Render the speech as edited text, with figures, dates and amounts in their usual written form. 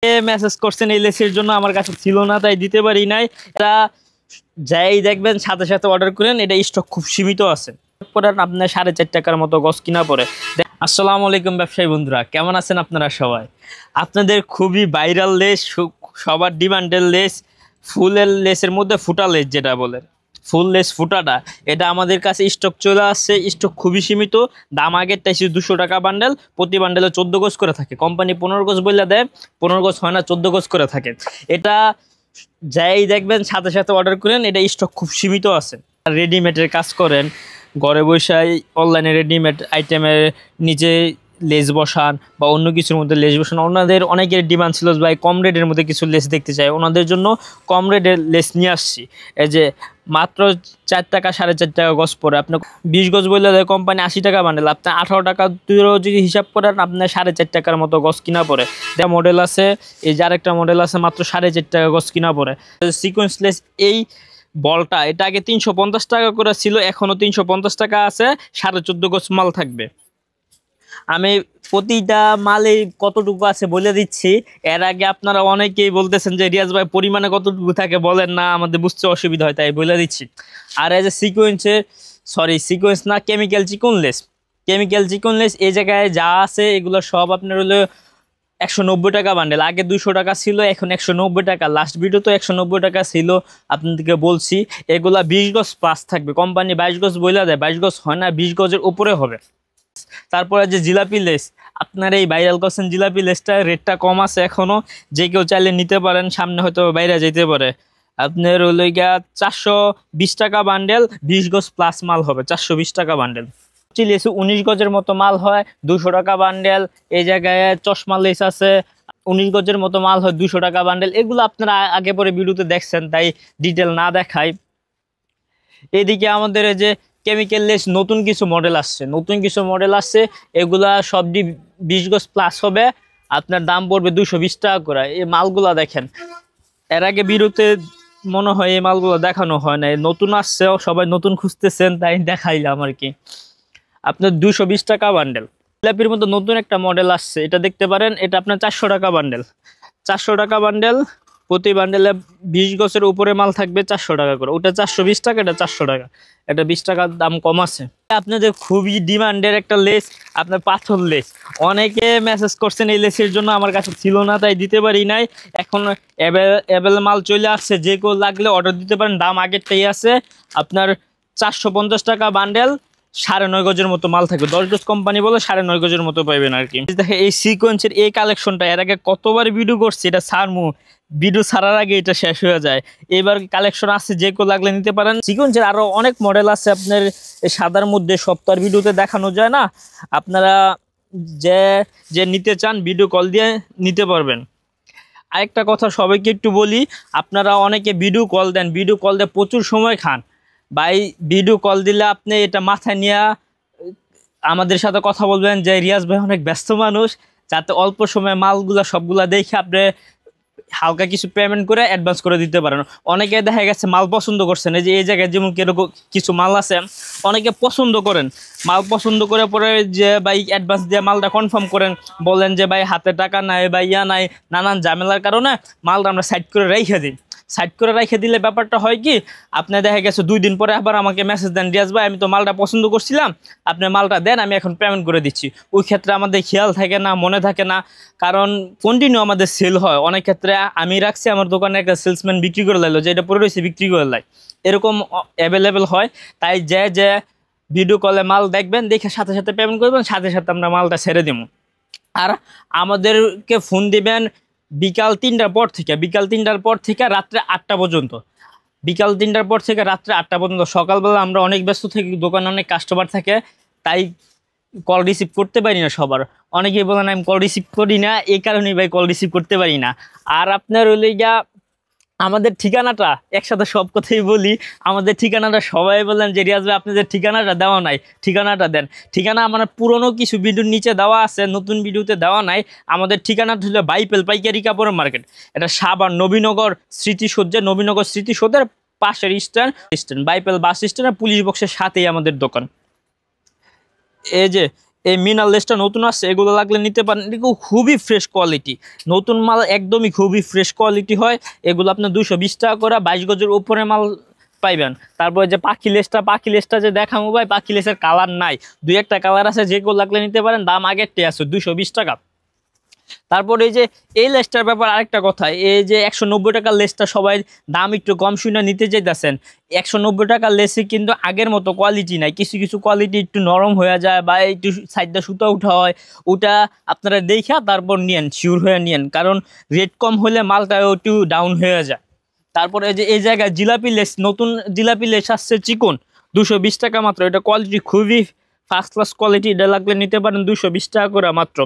Message করছেন এই লেসের জন্য, আমার কাছে ছিল না তাই দিতে পারি নাই। এটা যাই দেখবেন সাথে সাথে অর্ডার করেন, এটা স্টক খুব সীমিত আছে। আপনার 4.5 টাকার মতো গজ কিনা পড়ে। আসসালামু আলাইকুম ব্যবসায়ী বন্ধুরা, কেমন আছেন আপনারা সবাই? আপনাদের খুবই ভাইরাল লেস, সবার ডিমান্ডের লেস, ফুলের লেসের মধ্যে ফুটা লেস যেটা বলে, ফুল লেস ফুটাটা, এটা আমাদের কাছে স্টক চলে আসছে। স্টক খুবই সীমিত, দাম আগের টাইছে 200 টাকা বান্ডেল, প্রতি বান্ডেলে 14 গজ করে থাকে। কোম্পানি 15 গজ বলে দেয়, 15 গজ হয় না, 14 গজ করে থাকে। এটা যাই দেখবেন সাথে সাথে অর্ডার করেন, এটা স্টক খুব সীমিত আছে। রেডিমেডের কাজ করেন, ঘরে বসে অনলাইনে রেডিমেড আইটেমের নিচে লেস বসান বা অন্য কিছুর মধ্যে লেস বসান, ওনাদের অনেকের ডিমান্ড ছিল ভাই কম রেটের মধ্যে কিছু লেস দেখতে চাই, ওনাদের জন্য কম রেটের লেস নিয়ে আসছি। এই যে মাত্র 4 টাকা 4.5 টাকা গজ পড়ে, আপনার 20 গজ বললে দেয় কোম্পানি 80 টাকা বান্ডেল, আপনার 18 টাকা যদি হিসাব করেন আপনার 4.5 টাকার মতো গজ কিনা পড়ে। এটা মডেল আছে, এই যে আরেকটা মডেল আছে মাত্র 4.5 টাকা গজ কিনা পড়ে। সিকোয়েন্স লেস এই বলটা, এটা আগে 350 টাকা করে ছিল, এখনো 350 টাকা আছে, 14.5 গজ মাল থাকবে। আমি প্রতিটা মালে কতটুকু আছে বলে দিচ্ছি। এর আগে আপনারা অনেকেই বলতেছেন যে রিয়াজ ভাই পরিমাণে কতটুকু থাকে বলেন না, আমাদের বুঝতে অসুবিধা হয়, তাই বলে দিচ্ছি। আর এই যে সিকোয়েন্স না, কেমিক্যাল চিকনলেস এই জায়গায় যা আছে এগুলো সব আপনার হলো 190 টাকা বান্ডেল। আগে 200 টাকা ছিল, এখন 190 টাকা। লাস্ট ভিডিও তো 190 টাকা ছিল, আপনাদেরকে বলছি। এগুলা 20 গজ প্লাস থাকবে, কোম্পানি 22 গজ বইলা দেয়, 22 গজ হয় না, 20 গজের উপরে হবে। তারপরে যে জিলাপি লেস, আপনার এই ভাইরাল করছেন জিলাপি লেসটা, রেটটা কম আছে এখনো, যে কেউ চাইলে নিতে পারেন, সামনে হয়তো বাইরে যেতে পারে। আপনার হলো গিয়া 420 টাকা বান্ডেল, 20 গজ প্লাস মাল হবে, 420 টাকা বান্ডেল। লেসে 19 গজের মতো মাল হয়, 200 টাকা বান্ডেল। এই জায়গায় চশমা লেস আছে, 19 গজের মতো মাল হয়, 200 টাকা বান্ডেল। এগুলো আপনারা আগে পরে ভিডিওতে দেখছেন, তাই ডিটেল না দেখাই। এদিকে আমাদের এই যে কেমিক্যাল লেস নতুন কিছু মডেল আসছে, এগুলা সবটি 20 গজ প্লাস হবে, আপনার দাম পড়বে 220 টাকা করে। এই মালগুলা দেখেন, এর আগে ভিডিওতে মনে হয় এই মালগুলো দেখানো হয় না, নতুন আসছে, সবাই নতুন খুঁজতেছেন তাই দেখাইলাম আর কি। আপনার 220 টাকা বান্ডেল। জিলাপির মতো নতুন একটা মডেল আসছে, এটা দেখতে পারেন, এটা আপনার 400 টাকা বান্ডেল। 400 টাকা বান্ডেল, প্রতি বান্ডেলে 20 গজের উপরে মাল থাকবে 400 টাকা করে। ওটা 420 টাকা, এটা 400 টাকা, এটা 20 টাকার দাম কম আছে। আপনাদের খুবই ডিমান্ডের একটা লেস, আপনার পাথর লেস, অনেকে মেসেজ করছেন এই লেসের জন্য, আমার কাছে ছিল না তাই দিতে পারি নাই। এখন অ্যাভেলেবল মাল চলে আসছে, যে কেউ লাগলে অর্ডার দিতে পারেন। দাম আগেরটাই আছে, আপনার 450 টাকা বান্ডেল, 9.5 গজের মতো মাল থাকবে। 10 গজ কোম্পানি বলে 9.5 গজের মতো পাইবেন আর কি। দেখে এই সিকোয়েন্সের এই কালেকশনটা এর আগে কতবার ভিডিও করছি, এটা সারমু, ভিডিও ছাড়ার আগে এটা শেষ হয়ে যায়। এবার কালেকশন আছে, যে কেউ লাগলে নিতে পারেন। সিকোয়েন্সের আরো অনেক মডেল আছে, আপনার সাদার মধ্যে, সপ্তাহের ভিডিওতে দেখানো যায় না। আপনারা যে নিতে চান ভিডিও কল দিয়ে নিতে পারবেন। আরেকটা কথা সবাইকে একটু বলি, আপনারা অনেকে ভিডিও কল দিয়ে প্রচুর সময় খান ভাই। ভিডিও কল দিলে আপনি এটা মাথায় নিয়ে আমাদের সাথে কথা বলবেন যে রিয়াজ ভাই অনেক ব্যস্ত মানুষ, যাতে অল্প সময় মালগুলা সবগুলা দেখে আপনি হালকা কিছু পেমেন্ট করে অ্যাডভান্স করে দিতে পারেন। অনেকে দেখা গেছে মাল পছন্দ করছেন, এই যে এই জায়গায় যেমন কিরকম কিছু মাল আছে, অনেকে পছন্দ করেন, মাল পছন্দ করে পরে যে ভাই অ্যাডভান্স দিয়ে মালটা কনফার্ম করেন, বলেন যে ভাই হাতে টাকা নাই বা ইয়া নাই, নানান ঝামেলার কারণে মালটা আমরা সাইড করে রেখে দিলে ব্যাপারটা হয় কি, আপনি দেখা গেছে 2 দিন পরে আবার আমাকে মেসেজ দেন, রিয়াজ ভাই আমি তো মালটা পছন্দ করছিলাম, আপনি মালটা দেন, আমি এখন পেমেন্ট করে দিচ্ছি। ওই ক্ষেত্রে আমাদের খেয়াল থাকে না, মনে থাকে না, কারণ কন্টিনিউ আমাদের সেল হয়। অনেক ক্ষেত্রে আমি রাখছি, আমার দোকানে একটা সেলসম্যান বিক্রি করে লাইলো, যে এটা পরে রয়েছে বিক্রি করে লাই, এরকম অ্যাভেলেবেল হয়। তাই যে ভিডিও কলে মাল দেখবেন, দেখে সাথে সাথে পেমেন্ট করবেন, সাথে সাথে আমরা মালটা ছেড়ে দেবো। আর আমাদেরকে ফোন দিবেন বিকাল 3টার পর থেকে রাত্রে 8টা পর্যন্ত। বিকাল 3টার পর থেকে রাত্রে 8টা পর্যন্ত। সকালবেলা আমরা অনেক ব্যস্ত থাকি, দোকানে অনেক কাস্টমার থাকে, তাই কল রিসিভ করতে পারি না সবার। অনেকেই বলেন আমি কল রিসিভ করি না, এই কারণেই ভাই কল রিসিভ করতে পারি না। আর আপনার হইলে গিয়া আমাদের ঠিকানাটা, একসাথে সব কথাই বলি, আমাদের ঠিকানাটা সবাই বললেন যে রিয়াজ ভাই আপনাদের ঠিকানাটা দেওয়া নাই, ঠিকানাটা দেন। ঠিকানা আমার পুরনো কিছু ভিডিওর নিচে দেওয়া আছে, নতুন ভিডিওতে দেওয়া নাই। আমাদের ঠিকানাটা হলো বাইপেল পাইকারি কাপড়ের মার্কেট, এটা সাভার নবীনগর স্মৃতিসৌধের পাশের স্ট্যান্ড বাইপেল বাস স্ট্যান্ড, পুলিশ বক্সের সাথেই আমাদের দোকান। এই যে এই মিনার লেসটা নতুন আসছে, এগুলো লাগলে নিতে পারেন। এগুলো খুবই ফ্রেশ কোয়ালিটি, নতুন মাল একদমই খুবই ফ্রেশ কোয়ালিটি হয়। এগুলো আপনার 220 টাকা করে, 22 গজের উপরে মাল পাইবেন। তারপরে যে পাখি লেসটা যে দেখাবো ভাই, পাখি লেসের কালার নাই, দুই একটা কালার আছে, যেগুলো লাগলে নিতে পারেন। দাম আগেরটাই আছে 220 টাকা। তারপরে এই যে এই লেসটার ব্যাপার আরেকটা কথা, এই যে 190 টাকার লেসটা সবাই দাম একটু কম শুনে নিতে চাইতেছেন। 190 টাকার লেসে কিন্তু আগের মতো কোয়ালিটি নাই, কিছু কিছু কোয়ালিটি একটু নরম হয়ে যায় বা একটু সাইডটা সুতা উঠা হয়। ওটা আপনারা দেখা তারপর নিয়েন, শিওর হয়ে নিয়েন, কারণ রেট কম হলে মালটা একটু ডাউন হয়ে যায়। তারপরে এই যে এই জায়গায় জিলাপি লেস, নতুন জিলাপি লেস আসছে চিকন, 220 টাকা মাত্র। এটা কোয়ালিটি খুবই ফার্স্ট ক্লাস কোয়ালিটি, এটা লাগলে নিতে পারেন 220 টাকা করে মাত্র।